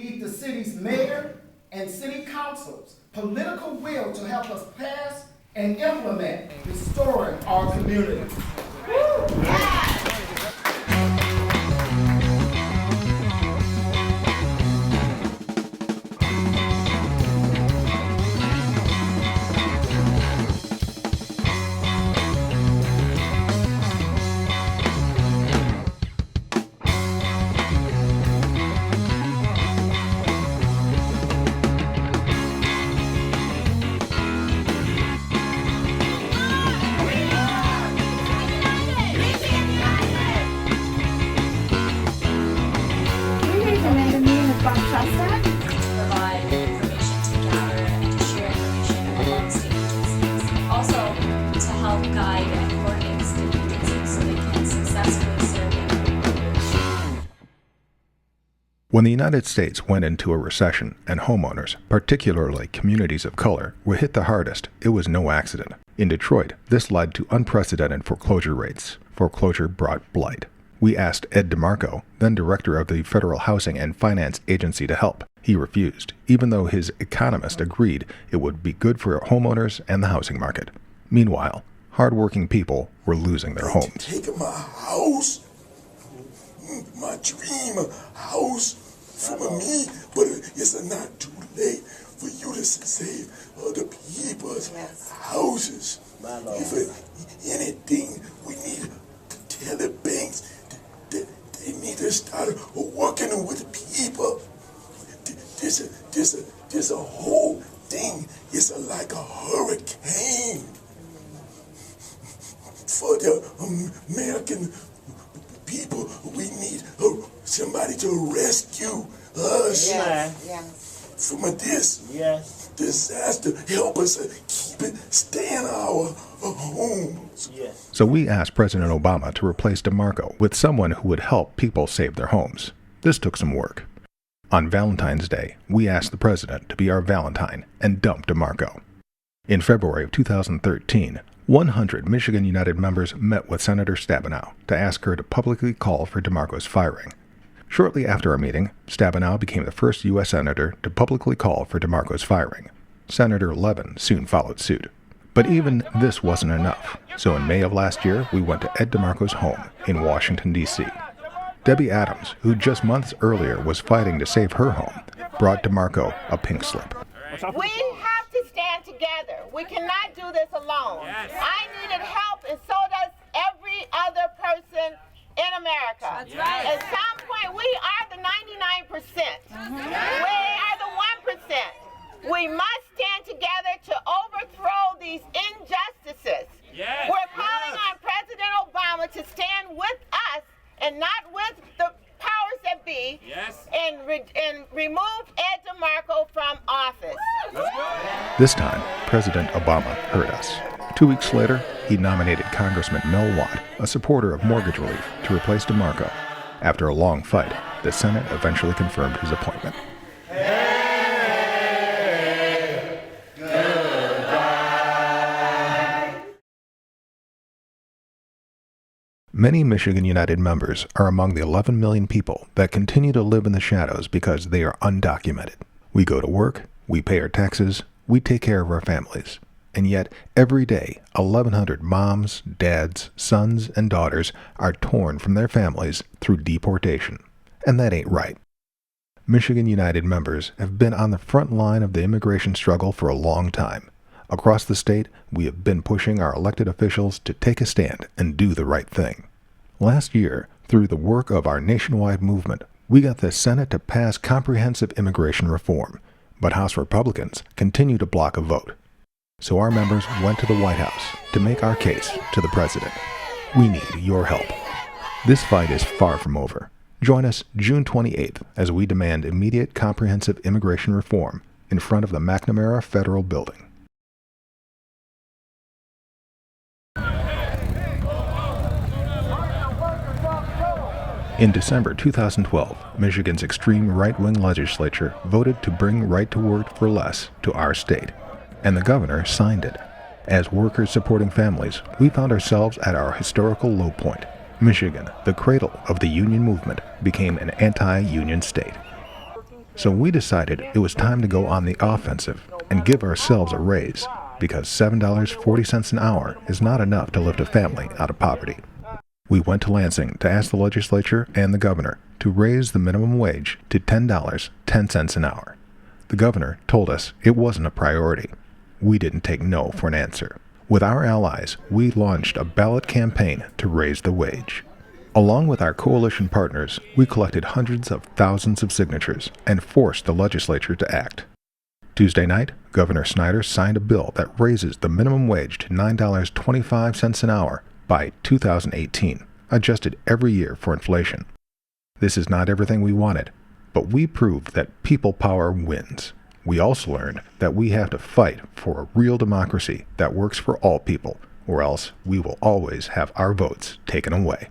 need the city's mayor and city council's political will to help us pass and implement restoring our community. Provide information to gather and to share information among state agencies. Also, to help guide and coordinate state agencies so they can successfully serve their population. When the United States went into a recession and homeowners, particularly communities of color, were hit the hardest, it was no accident. In Detroit, this led to unprecedented foreclosure rates. Foreclosure brought blight. We asked Ed DeMarco, then director of the Federal Housing and Finance Agency, to help. He refused, even though his economist agreed it would be good for homeowners and the housing market. Meanwhile, hardworking people were losing their homes. Take my house, my dream house for me, but it's not too late for you to save other people's houses. If anything, we need to tell the banks that they need to start working with people. This a whole thing. It's like a hurricane for the American people. We need somebody to rescue us from this disaster. Help us keep it, stay in our homes. So we asked President Obama to replace DeMarco with someone who would help people save their homes. This took some work. On Valentine's Day, we asked the president to be our Valentine and dump DeMarco. In February of 2013, 100 Michigan United members met with Senator Stabenow to ask her to publicly call for DeMarco's firing. Shortly after our meeting, Stabenow became the first U.S. senator to publicly call for DeMarco's firing. Senator Levin soon followed suit. But even this wasn't enough, so in May of last year, we went to Ed DeMarco's home in Washington, D.C. Debbie Adams, who just months earlier was fighting to save her home, brought DeMarco a pink slip. We have to stand together. We cannot do this alone. I needed help, and so does every other person in America. That's right. At some point, we are the 99%. We are the 1%. We must stand together to overthrow these injustices. We're calling on President Obama to stand with us and not with the powers that be, and remove Ed DeMarco from office. This time, President Obama heard us. 2 weeks later, he nominated Congressman Mel Watt, a supporter of mortgage relief, to replace DeMarco. After a long fight, the Senate eventually confirmed his appointment. Many Michigan United members are among the 11 million people that continue to live in the shadows because they are undocumented. We go to work, we pay our taxes, we take care of our families. And yet, every day, 1,100 moms, dads, sons, and daughters are torn from their families through deportation. And that ain't right. Michigan United members have been on the front line of the immigration struggle for a long time. Across the state, we have been pushing our elected officials to take a stand and do the right thing. Last year, through the work of our nationwide movement, we got the Senate to pass comprehensive immigration reform, but House Republicans continue to block a vote. So our members went to the White House to make our case to the president. We need your help. This fight is far from over. Join us June 28th as we demand immediate comprehensive immigration reform in front of the McNamara Federal Building. In December 2012, Michigan's extreme right-wing legislature voted to bring right to work for less to our state, and the governor signed it. As workers supporting families, we found ourselves at our historical low point. Michigan, the cradle of the union movement, became an anti-union state. So we decided it was time to go on the offensive and give ourselves a raise, because $7.40 an hour is not enough to lift a family out of poverty. We went to Lansing to ask the legislature and the governor to raise the minimum wage to $10.10 an hour. The governor told us it wasn't a priority. We didn't take no for an answer. With our allies, we launched a ballot campaign to raise the wage. Along with our coalition partners, we collected hundreds of thousands of signatures and forced the legislature to act. Tuesday night, Governor Snyder signed a bill that raises the minimum wage to $9.25 an hour by 2018, adjusted every year for inflation. This is not everything we wanted, but we proved that people power wins. We also learned that we have to fight for a real democracy that works for all people, or else we will always have our votes taken away.